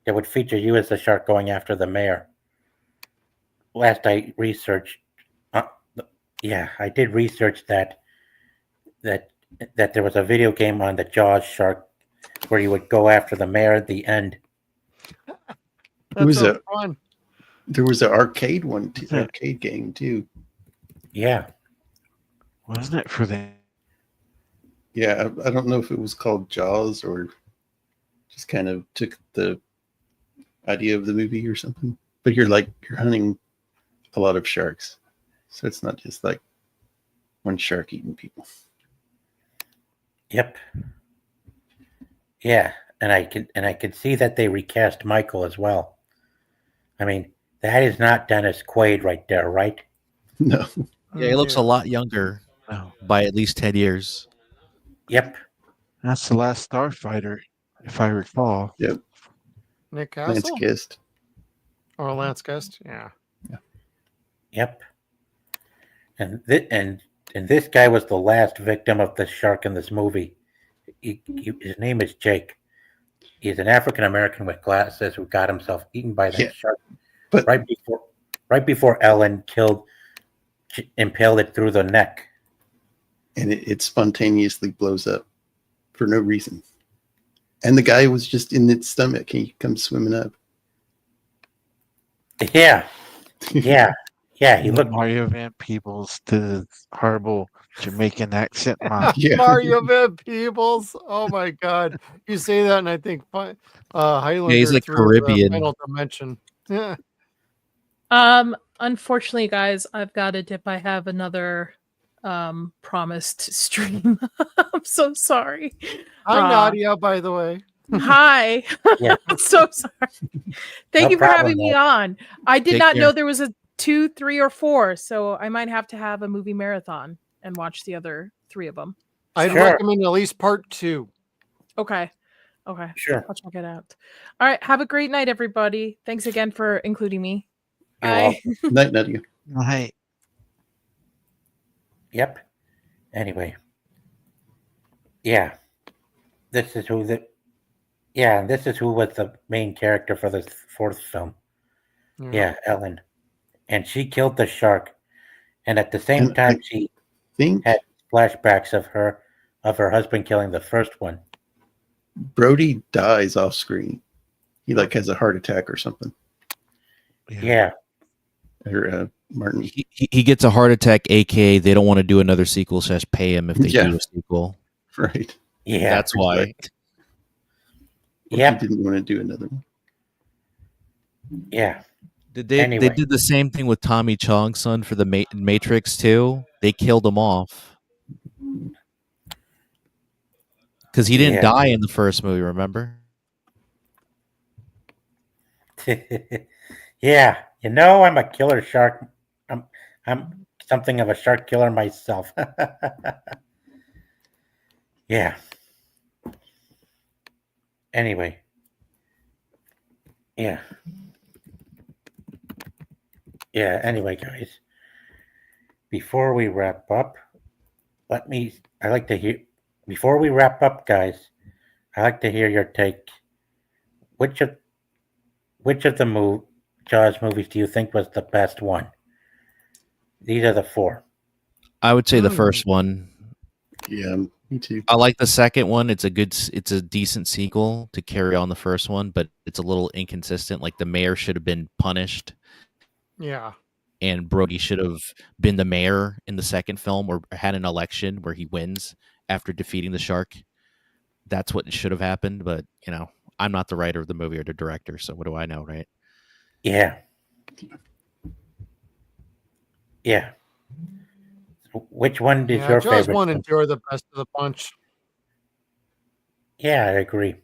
would feature you as the shark going after the mayor. Last I researched, yeah, I did research that there was a video game on the Jaws shark where you would go after the mayor at the end. that was sounds it? fun. There was an arcade one, arcade game too. Yeah, Wasn't it for the? Yeah, I don't know if it was called Jaws or just kind of took the idea of the movie or something. But you're hunting a lot of sharks, so it's not just like one shark eating people. yep, yeah, and I can see that they recast Michael as well. I mean, that is not Dennis Quaid right there, right? No, Yeah, he looks a lot younger No, by at least 10 years. Yep. that's the last Starfighter, if I recall. Yep. Nick Lance Castle Gist. or Lance Guest? Yeah. Yep. And this guy was the last victim of the shark in this movie. His name is Jake. He's an African American with glasses who got himself eaten by that Yeah, shark but right before Ellen impaled it through the neck. and it spontaneously blows up for no reason. And the guy was just in its stomach. He comes swimming up. Yeah, yeah, yeah. He looked. Mario Van Peebles did a horrible Jamaican accent. Yeah. Mario Van Peebles. Oh my God. You say that, and I think Highlander like 3 Caribbean. The Final Dimension. Yeah. Unfortunately, guys, I've got to dip. I have another promised stream. I'm so sorry. Hi, Nadia, by the way. Hi. Yeah. I'm so sorry. Thank No you for problem, having me Ned. on. I did Take not know care. there was a 2, 3, or 4, so I might have to have a movie marathon and watch the other 3 of them. I'd Sure. recommend at least part 2. Okay. Okay. Sure. I'll check it out. All right. Have a great night, everybody. Thanks again for including me. You're Bye. welcome. Night, Nadia. Hey, Yep. Anyway. Yeah. This is who was the main character for the 4th film. Yeah, Ellen. And she killed the shark. And at the same And time she Think had flashbacks of her husband killing the first one. Brody dies off screen. He like has a heart attack or something. Yeah. Or Martin. He gets a heart attack, aka they don't want to do another sequel, so just pay him if they Yeah. do a sequel. Right. Yeah. That's why. What if Yep. he didn't want to do another one? Yeah. They Anyway. did the same thing with Tommy Chong's son for the Matrix too. They killed him off because he didn't Yeah. die in the first movie. Remember? Yeah. You know, I'm a killer shark. I'm something of a shark killer myself. Yeah. Anyway. Yeah. Yeah, anyway, guys. Before we wrap up, before we wrap up, guys, I'd like to hear your take. Which of the Jaws movies do you think was the best one? These are the 4. I would say the first one. Yeah, me too. I like the second one. It's a decent sequel to carry on the first one, but it's a little inconsistent. Like the mayor should have been punished, Yeah. and Brody should have been the mayor in the second film, or had an election where he wins after defeating the shark. That's what should have happened. But I'm not the writer of the movie or the director, so what do I know, right? Yeah. Yeah. Which one is your Jaws favorite? 1 and 2 are the best of the bunch. Yeah, I agree.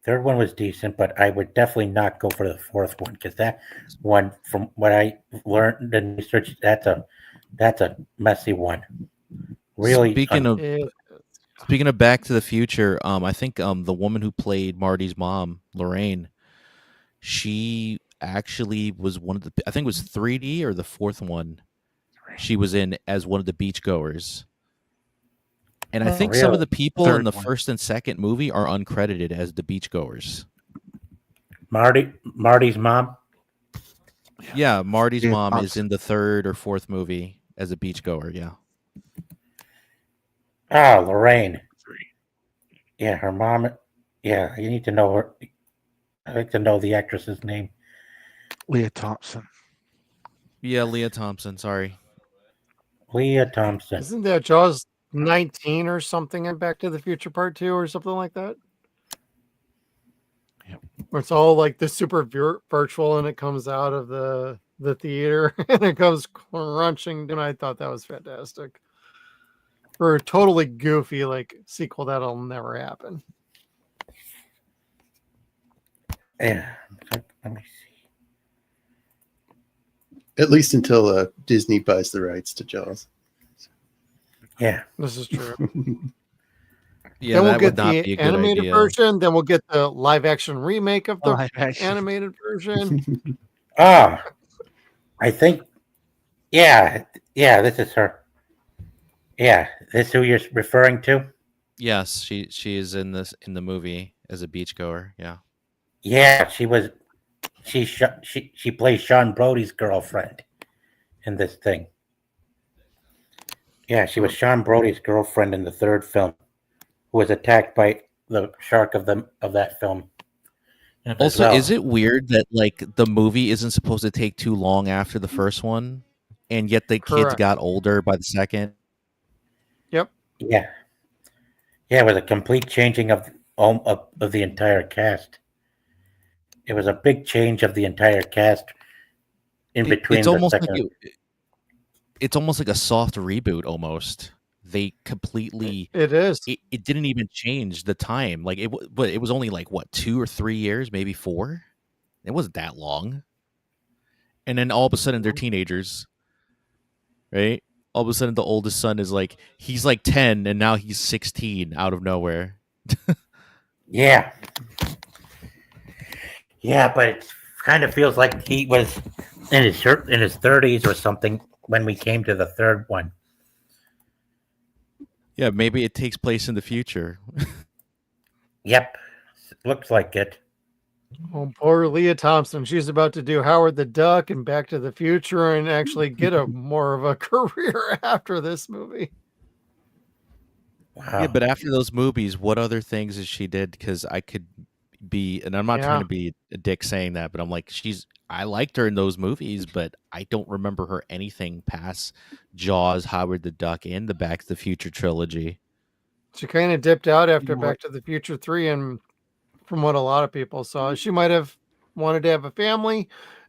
Third one was decent, but I would definitely not go for the 4th one because that one, from what I learned in research, that's a messy one. Really. Speaking of Yeah. Back to the Future, I think the woman who played Marty's mom, Lorraine, she actually was one of the. I think it was 3D or the 4th one. She was in as one of the beachgoers. And I Oh, think some of really? the people in Third the one. first and second movie are uncredited as the beachgoers. Marty's mom. Yeah, Marty's Yeah, mom is Thompson. in the 3rd or 4th movie as a beachgoer. Yeah. Oh, Lorraine. Yeah, her mom. Yeah, you need to know her. I'd like to know the actress's name. Leah Thompson. Yeah, Leah Thompson. Sorry. Leah Thompson. Isn't that Jaws 19 or something in Back to the Future Part 2 or something like that? Yep. Where it's all like the super virtual and it comes out of the theater and it comes crunching. And I thought that was fantastic. For a totally goofy like sequel that'll never happen. Yeah. Let me see. At least until Disney buys the rights to Jaws. Yeah. This is true. Yeah, then we'll that get would not the be a good animated idea. version. Then we'll get the live action remake of the Live action. animated version. Ah, I think, yeah, this is her. Yeah, this is who you're referring to? Yes, she is in the movie as a beachgoer. Yeah. Yeah, she plays Sean Brody's girlfriend in this thing. Yeah, she was Sean Brody's girlfriend in the third film, who was attacked by the shark of that film. as Also, well. is it weird that like the movie isn't supposed to take too long after the first one, and yet the kids Correct. got older by the second? Yep. Yeah, it was a complete changing of the entire cast. It was a big change of the entire cast in between It's the almost second. it's almost like a soft reboot. Almost, they completely. It is. It didn't even change the time. Like but it was only like what 2 or 3 years, maybe 4. It wasn't that long. And then all of a sudden they're teenagers, right? All of a sudden the oldest son is like he's like 10 and now he's 16 out of nowhere. Yeah. Yeah, but it kind of feels like he was in his 30s or something when we came to the third one. Yeah, maybe it takes place in the future. Yep, looks like it. Oh, poor Leah Thompson. She's about to do Howard the Duck and Back to the Future and actually get a more of a career after this movie. Wow. Yeah, but after those movies, what other things has she did? Because I could be, and I'm not trying Yeah. to be a dick saying that, but I'm like, I liked her in those movies, but I don't remember her anything past Jaws, Howard the Duck, and the Back to the Future trilogy. She kind of dipped out after You know Back to the Future 3, and from what a lot of people saw, she might have wanted to have a family.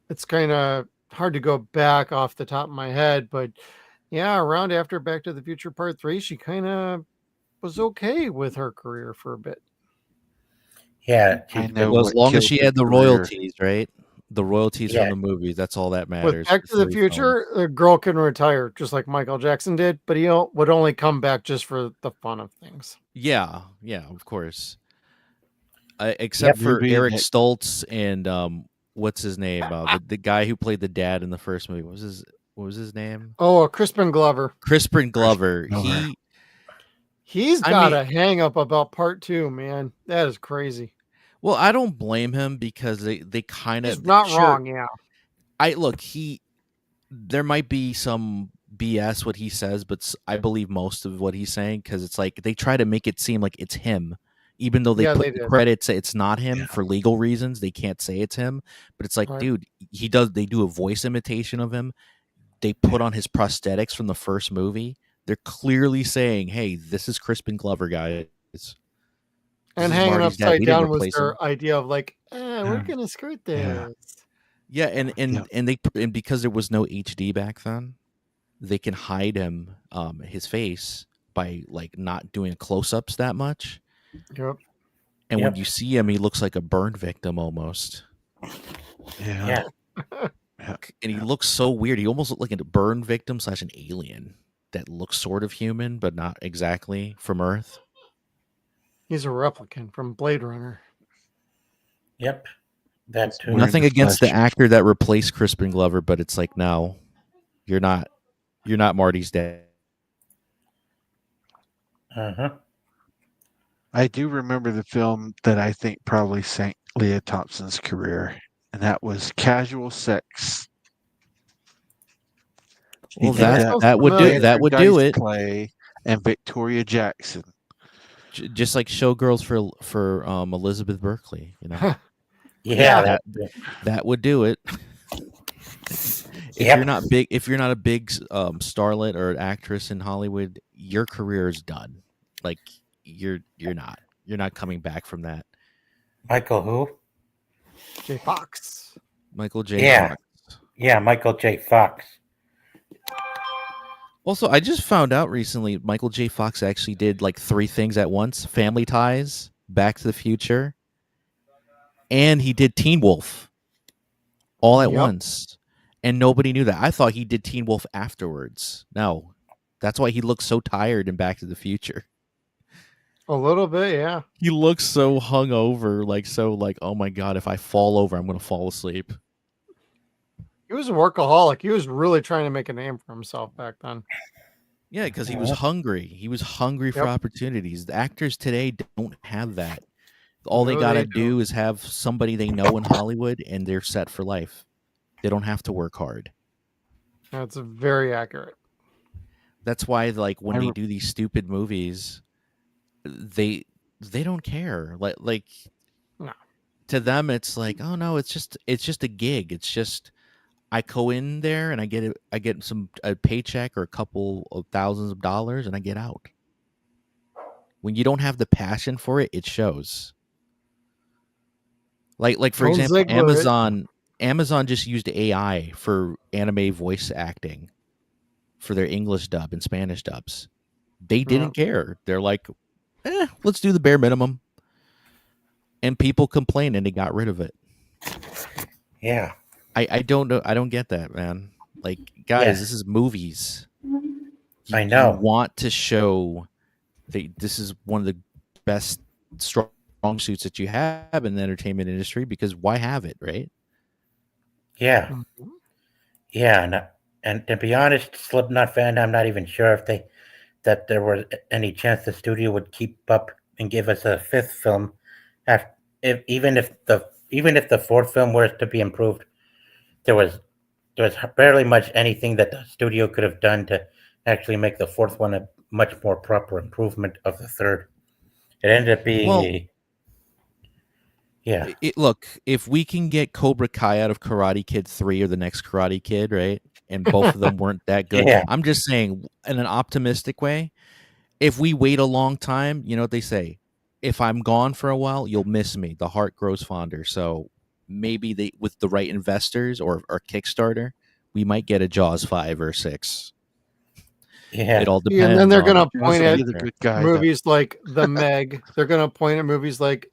It's kind of hard to go back off the top of my head, but yeah, around after Back to the Future Part 3, she kind of was okay with her career for a bit. Yeah, I she's know. Well, as what long as killed she her had the career. royalties, right? The royalties Yeah. from the movies, that's all that With matters. Back to the 3 Future, the girl can retire just like Michael Jackson did, but he would only come back just for the fun of things. Yeah, of course. Except for Movie Eric that- Stoltz and what's his name? The guy who played the dad in the first movie. What was his name? Oh, Crispin Glover. Crispin Glover. Glover. He's I got mean- a hang up about Part 2, man. That is crazy. Well, I don't blame him because they kind He's of not wrong, yeah. there might be some BS what he says, but I believe most of what he's saying because it's like they try to make it seem like it's him, even though they Yeah, put they the did. credits. It's not him Yeah. for legal reasons. They can't say it's him, but it's like, Right. dude, they do a voice imitation of him. They put on his prosthetics from the first movie. They're clearly saying, "Hey, this is Crispin Glover, guys." And This is hanging Marty's dad. upside We didn't down was replace their him. idea of like, we're Yeah. gonna skirt Yeah. this. Yeah, and Yeah. and because there was no HD back then, they can hide his face by like not doing close-ups that much. Yep. And when Yep. you see him, he looks like a burn victim almost. Yeah. Yeah. And he looks so weird. He almost looked like a burn victim / an alien that looks sort of human, but not exactly from Earth. He's a replicant from Blade Runner. Yep. That too. Weird. Nothing the against the flesh. actor that replaced Crispin Glover, but it's like, no, you're not Marty's dad. Uh-huh. I do remember the film that I think probably sank Leah Thompson's career, and that was Casual Sex. She Well, did that would do familiar. that would do it. Play and Victoria Jackson. Just like Showgirls for Elizabeth Berkley, you know. Yeah. That would do it. If Yep. you're not a big starlet or actress in Hollywood, your career is done. Like you're not coming back from that. Michael who? J. Fox. Michael J. Yeah. Fox. Yeah, Michael J. Fox. Also, I just found out recently Michael J. Fox actually did like 3 things at once: Family Ties, Back to the Future, and he did Teen Wolf all at Yep. once. And nobody knew that. I thought he did Teen Wolf afterwards. No. That's why he looks so tired in Back to the Future. A little bit, yeah. He looks so hungover, like, oh my god, if I fall over, I'm gonna fall asleep. He was a workaholic. He was really trying to make a name for himself back then. Yeah, because he was Yeah. hungry. He was hungry for Yep. opportunities. The actors today don't have that. All they No, gotta they do don't. is have somebody they know in Hollywood, and they're set for life. They don't have to work hard. That's very accurate. That's why, like, when I they re- do these stupid movies, they don't care. Like No. to them, it's like, oh no, it's just a gig. It's just I go in there and I get a paycheck or a couple of thousands of dollars, and I get out. When you don't have the passion for it, it shows. Like for Don't example, Ziegler it. Amazon just used AI for anime voice acting for their English dub and Spanish dubs. They didn't care. They're like, let's do the bare minimum. And people complained and they got rid of it. Yeah. I don't know. I don't get that, man. Like, guys, Yeah. this is movies. I know. You want to show that this is one of the best strong suits that you have in the entertainment industry, because why have it, right? Yeah. Mhm. Yeah. And to be honest, Slipknot fan, I'm not even sure that there was any chance the studio would keep up and give us a fifth film. Even if the fourth film was to be improved, there was barely much anything that the studio could have done to actually make the fourth one a much more proper improvement of the third. It ended up being Well, yeah. Look, if we can get Cobra Kai out of Karate Kid 3 or the next Karate Kid, right? And both of them weren't that good. Yeah. I'm just saying, in an optimistic way, if we wait a long time, you know what they say? If I'm gone for a while, you'll miss me. The heart grows fonder. So maybe with the right investors or Kickstarter, we might get a Jaws 5 or 6. Yeah. It all Yeah, depends. and then they're on gonna the point person at You're the good guy. movies like The Meg. They're gonna point at movies like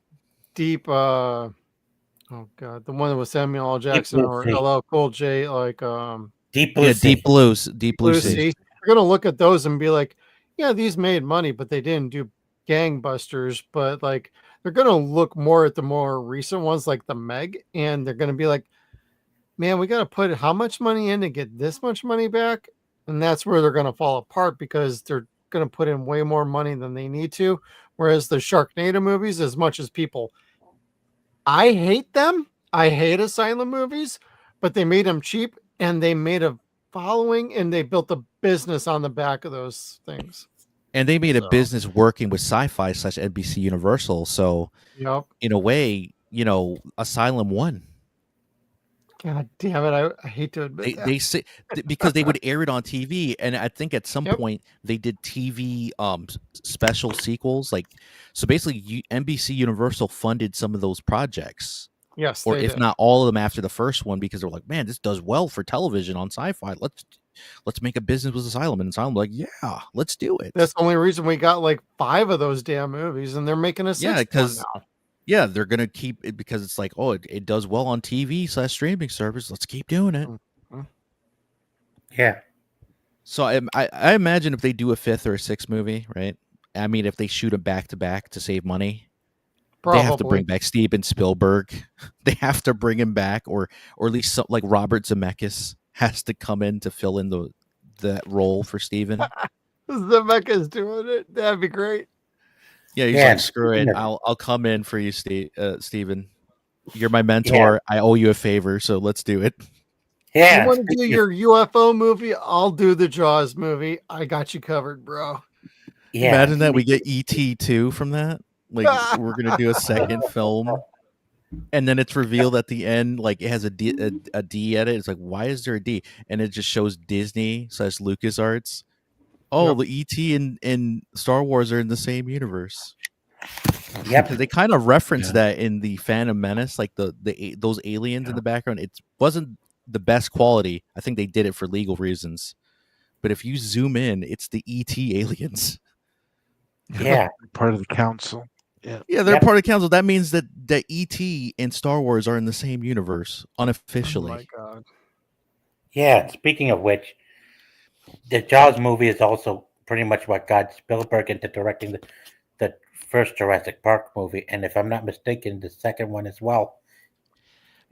Deep. Oh god, the one with Samuel L. Jackson Blue or Sea. LL Cool J, like Deep Blue Yeah, Sea. Deep Blue Blue Sea. Sea. They're gonna look at those and be like, yeah, these made money, but they didn't do gangbusters. But like, they're gonna look more at the more recent ones like The Meg, and they're gonna be like, man, we gotta put how much money in to get this much money back, and that's where they're gonna fall apart because they're gonna put in way more money than they need to. Whereas the Sharknado movies, as much as people, I hate them. I hate Asylum movies, but they made them cheap and they made a following and they built a business on the back of those things. And they made a So- business working with Sci-Fi / NBC Universal. So Yep. in a way, Asylum won. God damn it. I hate to admit that. They say because they would air it on TV, and I think at some Yep. point they did TV special sequels. Like, so basically, NBC Universal funded some of those projects, Yes, or they if did. not all of them after the first one, because they're like, man, this does well for television on Sci-Fi. Let's make a business with Asylum, and Asylum like, yeah, let's do it. That's the only reason we got like 5 of those damn movies, and they're making a 6th Yeah, one 'cause- now. Yeah, they're gonna keep it because it's like, oh, it does well on TV / streaming service. Let's keep doing it. Yeah. So I imagine if they do a 5th or a 6th movie, right? I mean, if they shoot them back to back to save money, Probably. they have to bring back Steven Spielberg. They have to bring him back, or at least like Robert Zemeckis has to come in to fill in that role for Steven. Zemeckis doing it. That'd be great. Yeah, he's Yeah, like, screw it, speaking I'll come in for you, Steven. You're my mentor. I owe you a favor, so let's do it. Yeah. You want to do your UFO movie? I'll do the Jaws movie. I got you covered, bro. Yeah. Imagine that we get ET2 from that. Like, we're gonna do a second film, and then it's revealed at the end, like it has a D at it. It's like, why is there a D? And it just shows Disney / LucasArts. Oh, Yep. the ET and Star Wars are in the same universe. Yep. Because they kind of reference Yeah. that in the Phantom Menace, like those aliens in the background. It wasn't the best quality. I think they did it for legal reasons. But if you zoom in, it's the ET aliens. Yeah. Part of the council. Yeah, they're Yep. part of council. That means that ET and Star Wars are in the same universe Oh unofficially. my god. Yeah. Speaking of which, the Jaws movie is also pretty much what got Spielberg into directing the first Jurassic Park movie, and if I'm not mistaken, the second one as well.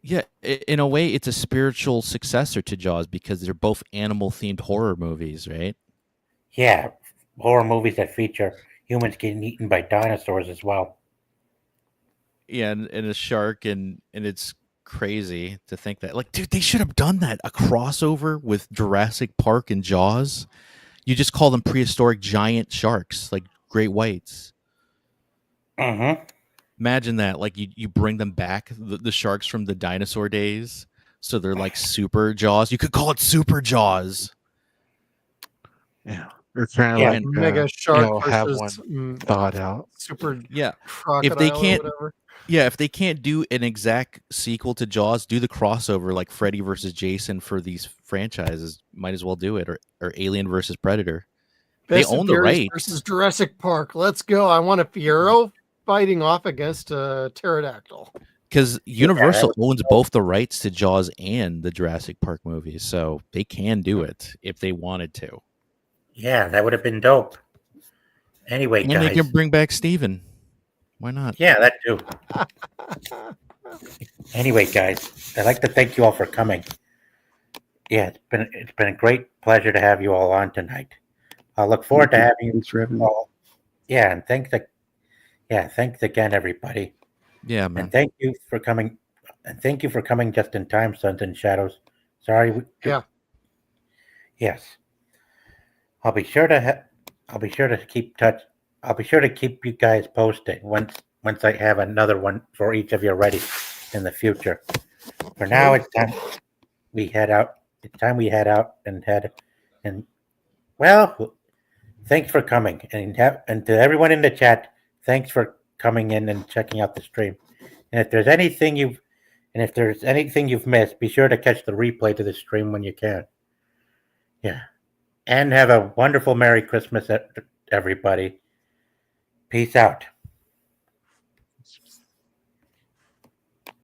Yeah, in a way, it's a spiritual successor to Jaws because they're both animal-themed horror movies, right? Yeah, horror movies that feature humans getting eaten by dinosaurs as well. Yeah, and a shark, and it's crazy to think that, like, dude, they should have done that, a crossover with Jurassic Park and Jaws. You just call them prehistoric giant sharks, like great whites. Mm-hmm. Imagine that, like you bring them back, the sharks from the dinosaur days, so they're like super Jaws. You could call it Super Jaws. Yeah. Or kind of Yeah, like Mega shark have versus one thought out. super Yeah, crocodile can't- or whatever. yeah. If they can't do an exact sequel to Jaws, do the crossover like Freddy versus Jason for these franchises. Might as well do it, or Alien versus Predator. They Fast and own the Furious rights. versus Jurassic Park. Let's go. I want a Fiero fighting off against a pterodactyl. Because Universal that owns both the rights to Jaws and the Jurassic Park movies, so they can do it if they wanted to. Yeah, that would have been dope. Anyway, And guys. they can bring back Steven. Why not? Yeah, that too. Anyway, guys, I'd like to thank you all for coming. Yeah, it's been a great pleasure to have you all on tonight. I look forward to having you Thanks for having me. all. Yeah, and thanks again, everybody. Yeah, man. And thank you for coming. And thank you for coming just in time, Sons and Shadows. Sorry. Yeah. Yes. I'll be sure to keep touch. I'll be sure to keep you guys posted once I have another one for each of you ready in the future. For now, it's time we head out. It's time we head out and well, thanks for coming and to everyone in the chat. Thanks for coming in and checking out the stream. And if there's anything you've missed, be sure to catch the replay to the stream when you can. Yeah. And have a wonderful Merry Christmas, everybody. Peace out.